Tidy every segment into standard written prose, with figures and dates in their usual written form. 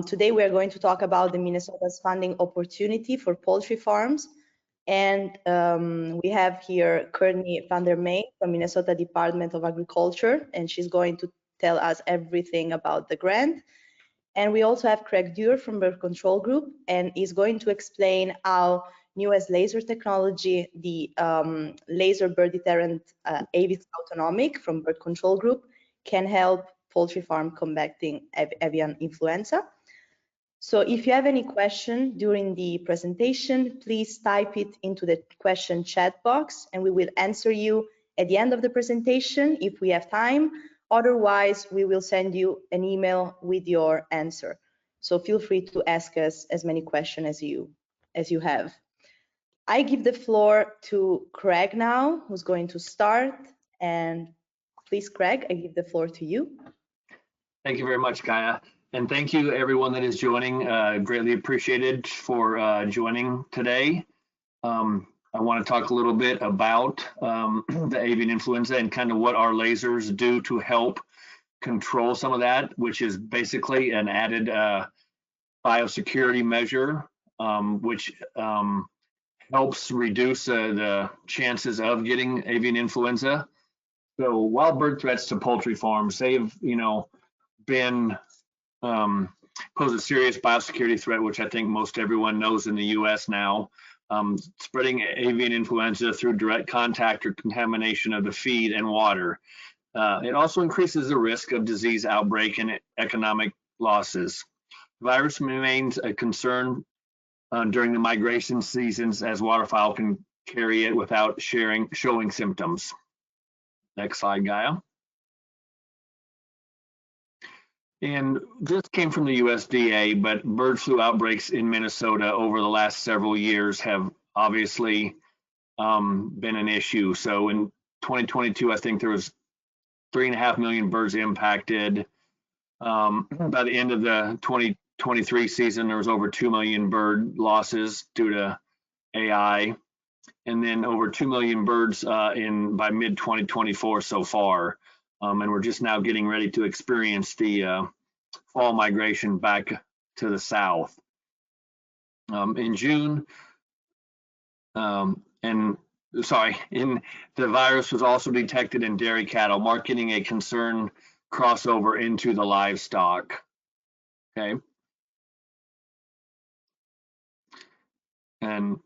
Today we are going to talk about the Minnesota's funding opportunity for poultry farms. And we have here Courtney Van Der Mey from Minnesota Department of Agriculture, and she's going to tell us everything about the grant. And we also have Craig Duhr from Bird Control Group, and he's going to explain how newest laser technology, the laser bird deterrent AVIX Autonomic from Bird Control Group, can help poultry farm combating avian influenza. So if you have any question during the presentation, please type it into the question chat box and we will answer you at the end of the presentation if we have time. Otherwise, we will send you an email with your answer. So feel free to ask us as many questions as you have. I give the floor to Craig now, who's going to start. And please, Craig, I give the floor to you. Thank you very much, Gaia. And thank you everyone that is joining, greatly appreciated for joining today. I want to talk a little bit about the avian influenza and kind of what our lasers do to help control some of that, which is basically an added biosecurity measure, which helps reduce the chances of getting avian influenza. So wild bird threats to poultry farms, they've, been pose a serious biosecurity threat, which I think most everyone knows in the U.S. now. Spreading avian influenza through direct contact or contamination of the feed and water. It also increases the risk of disease outbreak and economic losses. The virus remains a concern during the migration seasons as waterfowl can carry it without showing symptoms. Next slide, Gaia. And this came from the USDA, but bird flu outbreaks in Minnesota over the last several years have obviously been an issue. So in 2022, I think there was 3.5 million birds impacted. By the end of the 2023 season, there was over 2 million bird losses due to AI, and then over 2 million birds by mid 2024 so far. And we're just now getting ready to experience the fall migration back to the south. In June, the virus was also detected in dairy cattle, marking a concern crossover into the livestock. Okay. And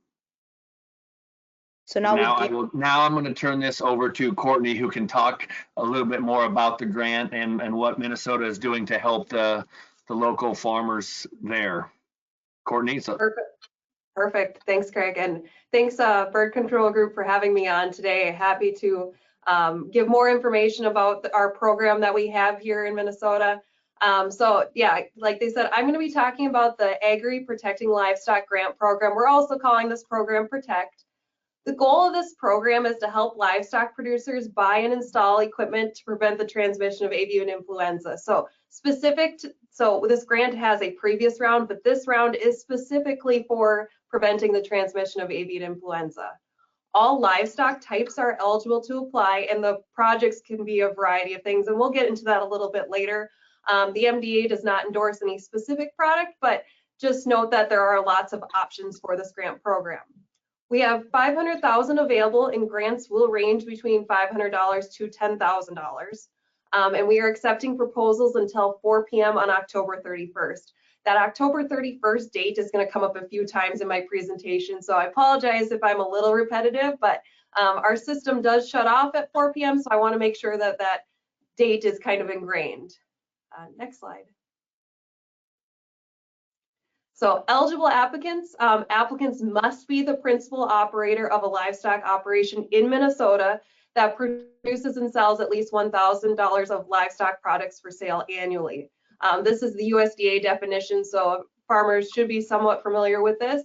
so now I'm going to turn this over to Courtney, who can talk a little bit more about the grant and what Minnesota is doing to help the local farmers there. Courtney. So. Perfect. Thanks, Craig, and thanks Bird Control Group for having me on today. Happy to give more information about our program that we have here in Minnesota. So yeah, like they said, I'm going to be talking about the Agri Protecting Livestock Grant Program. We're also calling this program Protect. The goal of this program is to help livestock producers buy and install equipment to prevent the transmission of avian influenza. So this grant has a previous round, but this round is specifically for preventing the transmission of avian influenza. All livestock types are eligible to apply, and the projects can be a variety of things, and we'll get into that a little bit later. The MDA does not endorse any specific product, but just note that there are lots of options for this grant program. We have $500,000 available, and grants will range between $500 to $10,000. And we are accepting proposals until 4 p.m. on October 31st. That October 31st date is going to come up a few times in my presentation, so I apologize if I'm a little repetitive, but our system does shut off at 4 p.m., so I want to make sure that that date is kind of ingrained. Next slide. So eligible applicants, applicants must be the principal operator of a livestock operation in Minnesota that produces and sells at least $1,000 of livestock products for sale annually. This is the USDA definition, so farmers should be somewhat familiar with this.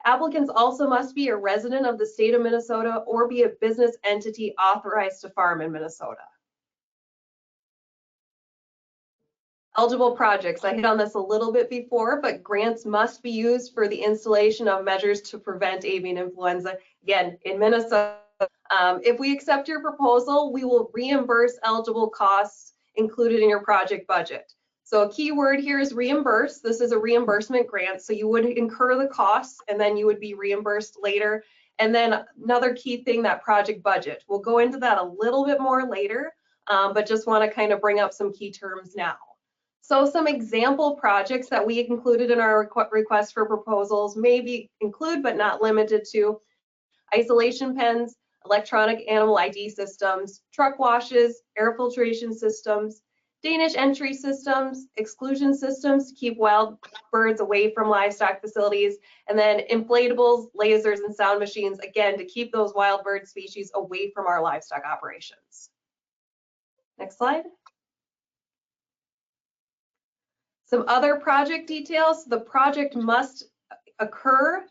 Applicants also must be a resident of the state of Minnesota or be a business entity authorized to farm in Minnesota. Eligible projects, I hit on this a little bit before, but grants must be used for the installation of measures to prevent avian influenza, again, in Minnesota. If we accept your proposal, we will reimburse eligible costs included in your project budget. So a key word here is reimburse. This is a reimbursement grant, so you would incur the costs and then you would be reimbursed later. And then another key thing, that project budget. We'll go into that a little bit more later, but just want to kind of bring up some key terms now. So some example projects that we included in our request for proposals may include but not limited to isolation pens, electronic animal ID systems, truck washes, air filtration systems, Danish entry systems, exclusion systems to keep wild birds away from livestock facilities, and then inflatables, lasers, and sound machines, again, to keep those wild bird species away from our livestock operations. Next slide. Some other project details. The project must occur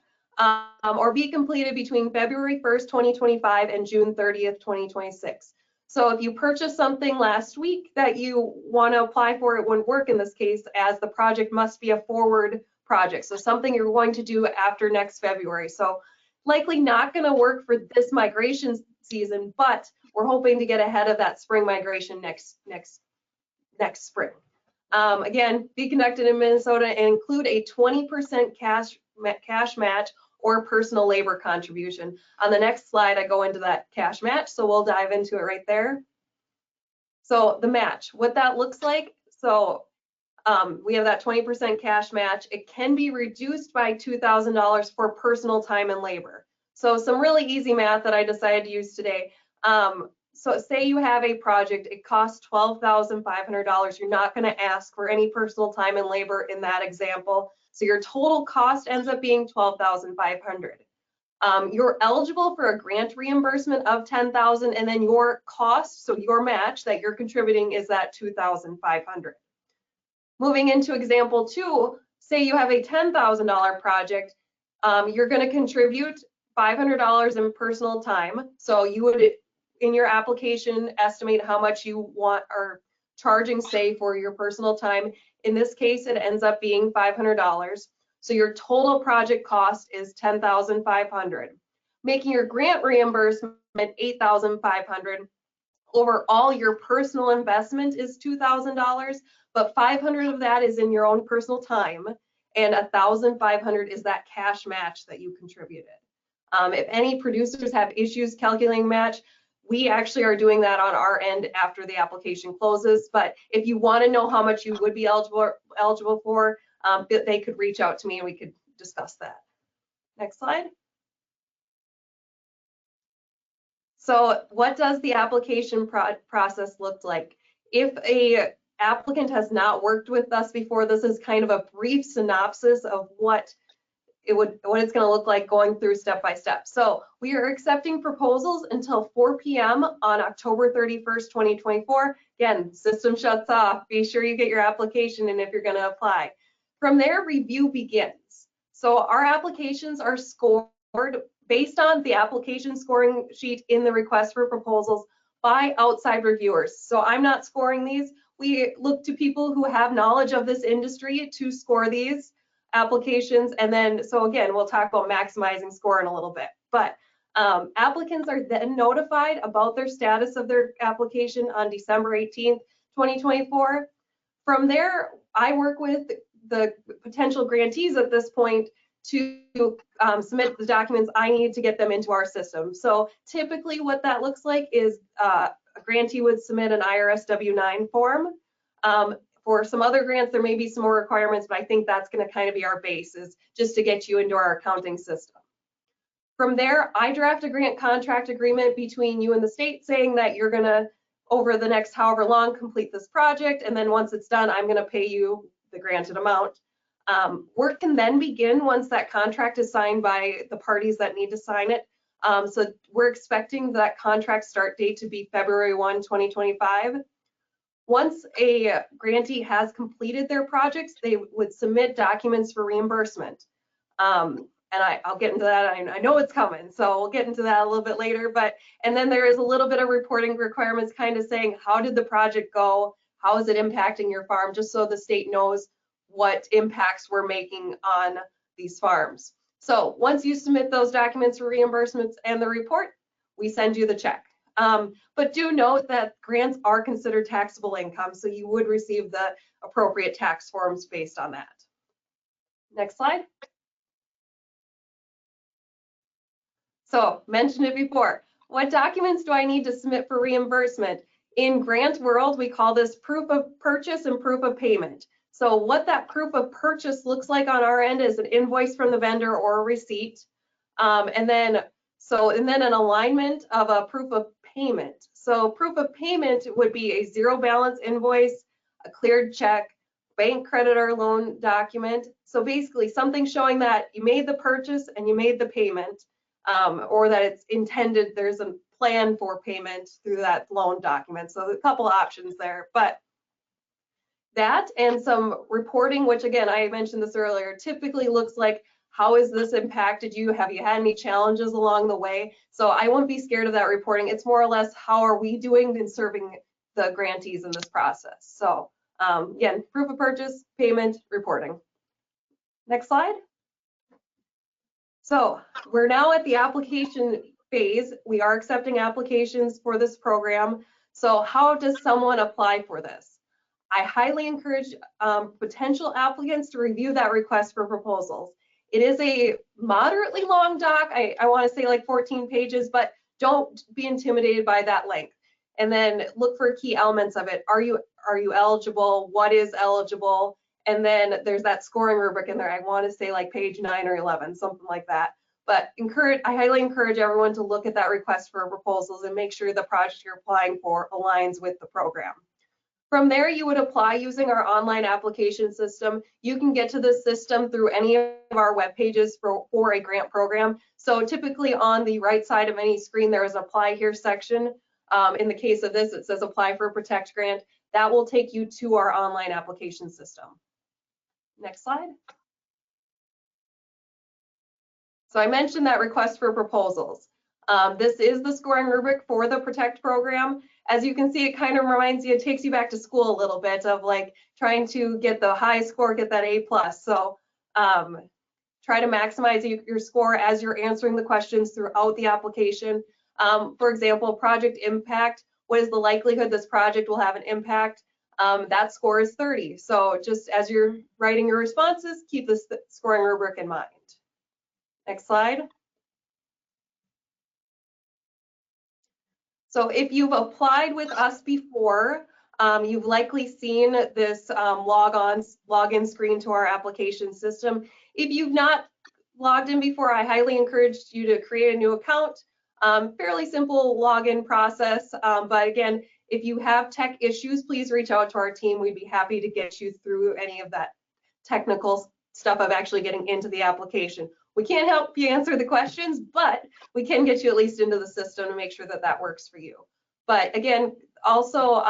or be completed between February 1st, 2025 and June 30th, 2026. So if you purchased something last week that you want to apply for, it wouldn't work in this case, as the project must be a forward project. So something you're going to do after next February. So likely not going to work for this migration season, but we're hoping to get ahead of that spring migration next spring. Again, be conducted in Minnesota and include a 20% cash match or personal labor contribution. On the next slide, I go into that cash match, so we'll dive into it right there. So the match, what that looks like. So we have that 20% cash match. It can be reduced by $2,000 for personal time and labor. So some really easy math that I decided to use today. So say you have a project, it costs $12,500. You're not going to ask for any personal time and labor in that example. So your total cost ends up being $12,500. You're eligible for a grant reimbursement of $10,000, and then your cost, so your match that you're contributing, is that $2,500. Moving into example 2, say you have a $10,000 project, you're going to contribute $500 in personal time. So you would, in your application, estimate how much you want or charging, say, for your personal time. In this case, it ends up being $500. So your total project cost is $10,500, making your grant reimbursement $8,500. Overall, your personal investment is $2,000, but $500 of that is in your own personal time, and $1,500 is that cash match that you contributed. If any producers have issues calculating match, we actually are doing that on our end after the application closes. But if you want to know how much you would be eligible for, they could reach out to me and we could discuss that. Next slide. So what does the application process look like? If a applicant has not worked with us before, this is kind of a brief synopsis of what it's going to look like going through step by step. So we are accepting proposals until 4 p.m. on October 31st, 2024. Again, system shuts off. Be sure you get your application in if you're going to apply. From there, review begins. So our applications are scored based on the application scoring sheet in the request for proposals by outside reviewers. So I'm not scoring these. We look to people who have knowledge of this industry to score these applications. And then, so again, we'll talk about maximizing score in a little bit. But applicants are then notified about their status of their application on December 18th, 2024. From there, I work with the potential grantees at this point to submit the documents I need to get them into our system. So typically what that looks like is a grantee would submit an IRS W-9 form. For some other grants, there may be some more requirements, but I think that's going to kind of be our basis just to get you into our accounting system. From there, I draft a grant contract agreement between you and the state saying that you're going to, over the next however long, complete this project. And then once it's done, I'm going to pay you the granted amount. Work can then begin once that contract is signed by the parties that need to sign it. So we're expecting that contract start date to be February 1, 2025. Once a grantee has completed their projects, they would submit documents for reimbursement. And I'll get into that. I know it's coming, so we'll get into that a little bit later. And then there is a little bit of reporting requirements kind of saying, how did the project go? How is it impacting your farm? Just so the state knows what impacts we're making on these farms. So once you submit those documents for reimbursements and the report, we send you the check. But do note that grants are considered taxable income, so you would receive the appropriate tax forms based on that. Next slide. So, mentioned it before. What documents do I need to submit for reimbursement? In grant world, we call this proof of purchase and proof of payment. So what that proof of purchase looks like on our end is an invoice from the vendor or a receipt. And then an alignment of a proof of payment. So proof of payment would be a zero balance invoice, a cleared check, bank credit or loan document. So basically something showing that you made the purchase and you made the payment, or that it's intended, there's a plan for payment through that loan document. So a couple options there, but that and some reporting, which again, I mentioned this earlier, typically looks like, how has this impacted you? Have you had any challenges along the way? So I won't be scared of that reporting. It's more or less, how are we doing in serving the grantees in this process? So again, proof of purchase, payment, reporting. Next slide. So we're now at the application phase. We are accepting applications for this program. So how does someone apply for this? I highly encourage potential applicants to review that request for proposals. It is a moderately long doc. I want to say like 14 pages, but don't be intimidated by that length. And then look for key elements of it. Are you eligible? What is eligible? And then there's that scoring rubric in there. I want to say like page 9 or 11, something like that. But I highly encourage everyone to look at that request for proposals and make sure the project you're applying for aligns with the program. From there, you would apply using our online application system. You can get to this system through any of our web pages for a grant program. So typically on the right side of any screen, there is an apply here section. In the case of this, it says apply for a Protect grant. That will take you to our online application system. Next slide. So I mentioned that request for proposals. This is the scoring rubric for the Protect program. As you can see, it kind of reminds you, it takes you back to school a little bit of like trying to get the high score, get that A+. So try to maximize your score as you're answering the questions throughout the application. For example, project impact. What is the likelihood this project will have an impact? That score is 30. So just as you're writing your responses, keep this scoring rubric in mind. Next slide. So if you've applied with us before, you've likely seen this login screen to our application system. If you've not logged in before, I highly encourage you to create a new account. Fairly simple login process, but again, if you have tech issues, please reach out to our team. We'd be happy to get you through any of that technical stuff of actually getting into the application. We can't help you answer the questions, but we can get you at least into the system to make sure that that works for you. But again, also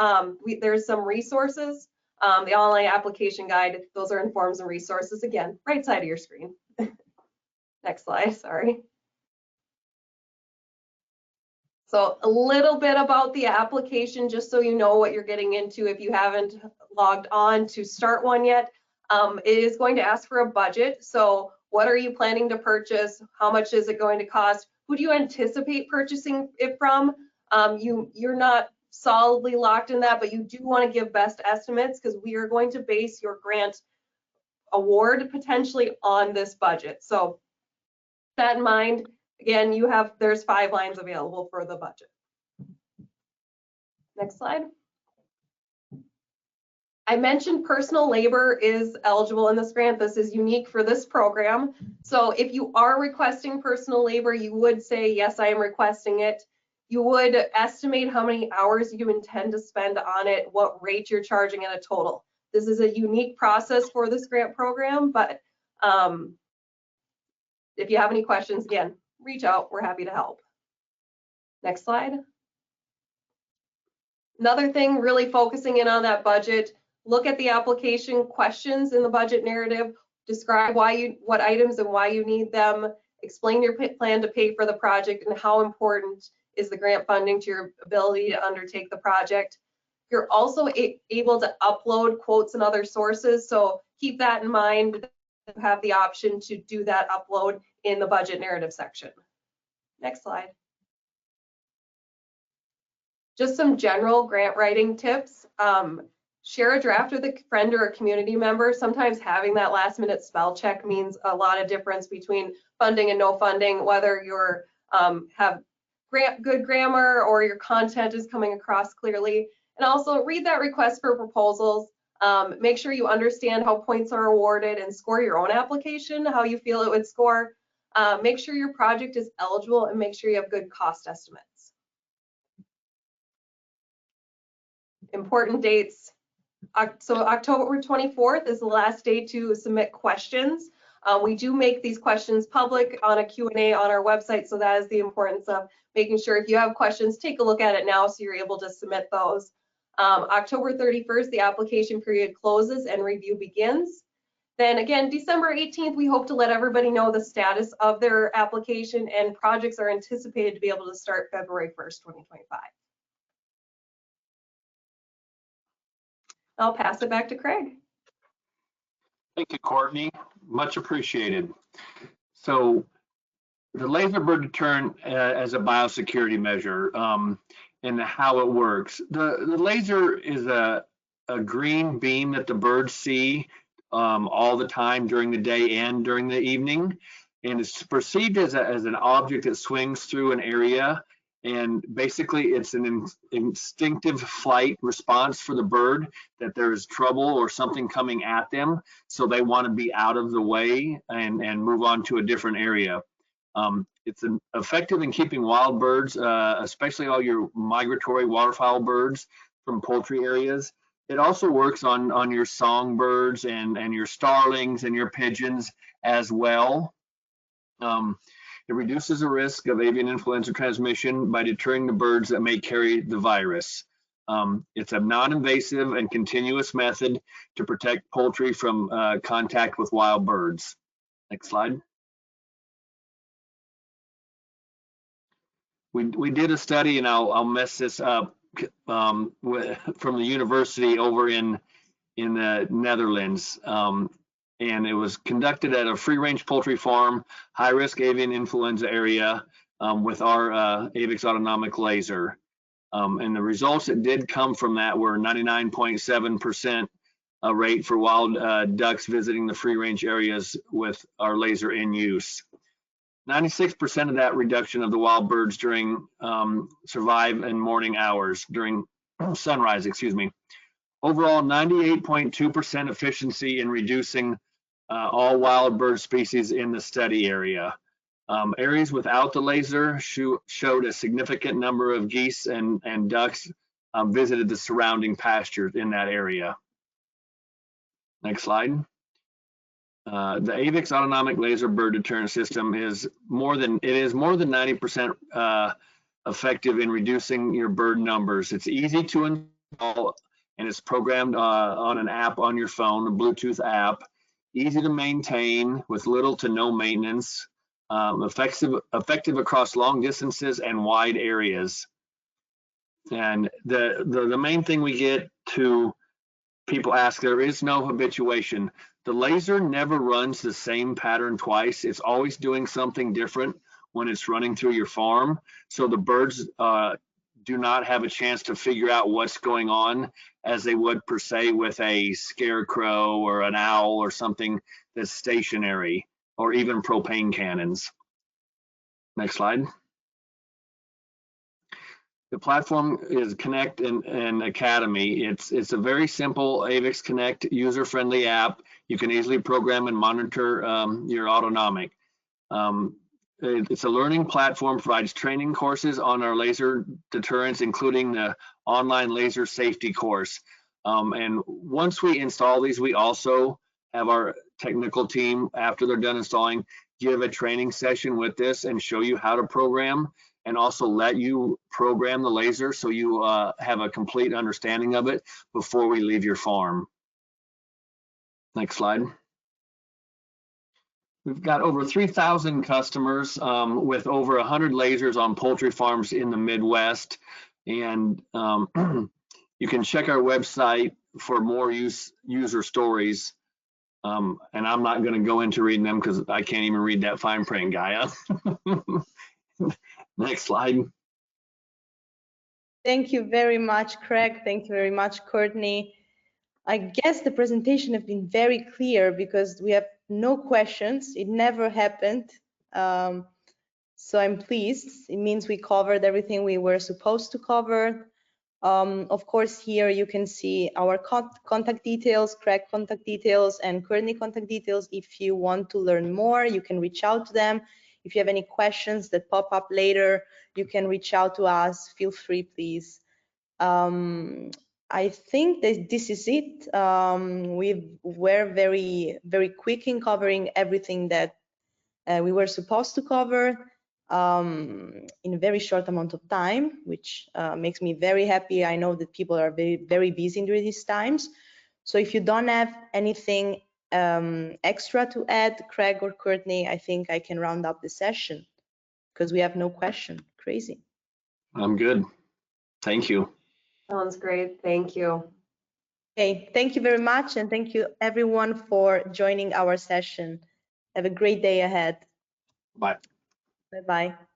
there's some resources, the online application guide, those are in forms and resources, again, right side of your screen. Next slide, sorry. So a little bit about the application, just so you know what you're getting into if you haven't logged on to start one yet. It is going to ask for a budget. So what are you planning to purchase? How much is it going to cost? Who do you anticipate purchasing it from? You're not solidly locked in that, but you do want to give best estimates because we are going to base your grant award potentially on this budget. So that in mind, again, there's 5 lines available for the budget. Next slide. I mentioned personal labor is eligible in this grant. This is unique for this program. So if you are requesting personal labor, you would say, yes, I am requesting it. You would estimate how many hours you intend to spend on it, what rate you're charging in a total. This is a unique process for this grant program, but if you have any questions, again, reach out. We're happy to help. Next slide. Another thing, really focusing in on that budget. Look at the application questions in the budget narrative, describe what items and why you need them, explain your plan to pay for the project and how important is the grant funding to your ability to undertake the project. You're also able to upload quotes and other sources, so keep that in mind. You have the option to do that upload in the budget narrative section. Next slide. Just some general grant writing tips. Share a draft with a friend or a community member. Sometimes having that last minute spell check means a lot of difference between funding and no funding, whether you're have good grammar or your content is coming across clearly. And also read that request for proposals. Make sure you understand how points are awarded and score your own application, how you feel it would score. Make sure your project is eligible and make sure you have good cost estimates. Important dates. So October 24th is the last day to submit questions. We do make these questions public on a Q&A on our website, so that is the importance of making sure if you have questions, take a look at it now so you're able to submit those. October 31st, the application period closes and review begins. Then again, December 18th, we hope to let everybody know the status of their application, and projects are anticipated to be able to start February 1st, 2025. I'll pass it back to Craig. Thank you, Courtney. Much appreciated. So the laser bird deterrent as a biosecurity measure and how it works. The laser is a green beam that the birds see all the time during the day and during the evening. And it's perceived as an object that swings through an area. And basically, it's an instinctive flight response for the bird that there's trouble or something coming at them. So they want to be out of the way and move on to a different area. It's effective in keeping wild birds, especially all your migratory waterfowl birds from poultry areas. It also works on your songbirds and your starlings and your pigeons as well. It reduces the risk of avian influenza transmission by deterring the birds that may carry the virus. It's a non-invasive and continuous method to protect poultry from contact with wild birds. Next slide. We did a study, and I'll mess this up, from the university over in the Netherlands. And it was conducted at a free-range poultry farm, high-risk avian influenza area with our AVIX Autonomic laser. And the results that did come from that were 99.7% rate for wild ducks visiting the free-range areas with our laser in use. 96% of that reduction of the wild birds during survive in morning hours, during sunrise, excuse me. Overall, 98.2% efficiency in reducing all wild bird species in the study area. Areas without the laser showed a significant number of geese and ducks visited the surrounding pastures in that area. Next slide. The AVIX Autonomic Laser Bird Deterrent System is more than 90% effective in reducing your bird numbers. It's easy to install, and it's programmed on an app on your phone, a Bluetooth app. Easy to maintain with little to no maintenance, effective across long distances and wide areas. And the main thing we get to people ask, there is no habituation. The laser never runs the same pattern twice. It's always doing something different when it's running through your farm. So the birds do not have a chance to figure out what's going on as they would per se with a scarecrow or an owl or something that's stationary, or even propane cannons. Next slide. The platform is Connect and Academy. It's a very simple AVIX Connect user-friendly app. You can easily program and monitor your Autonomic. It's a learning platform, provides training courses on our laser deterrents, including the online laser safety course. And once we install these, we also have our technical team, after they're done installing, give a training session with this and show you how to program, and also let you program the laser so you have a complete understanding of it before we leave your farm. Next slide. We've got over 3,000 customers with over 100 lasers on poultry farms in the Midwest. And you can check our website for more user stories. And I'm not going to go into reading them because I can't even read that fine print, Gaia. Next slide. Thank you very much, Craig. Thank you very much, Courtney. I guess the presentation has been very clear because we have no questions. It never happened. So I'm pleased. It means we covered everything we were supposed to cover. Of course, here you can see our contact details, Craig contact details, and Courtney contact details. If you want to learn more, you can reach out to them. If you have any questions that pop up later, you can reach out to us. Feel free, please. I think that this is it. We were very quick in covering everything that we were supposed to cover in a very short amount of time, which makes me very happy. I know that people are very busy during these times. So if you don't have anything extra to add, Craig or Courtney, I think I can round up the session because we have no question. Crazy. I'm good. Thank you. Sounds great. Thank you. Okay, thank you very much, and thank you everyone for joining our session. Have a great day ahead. Bye. Bye-bye.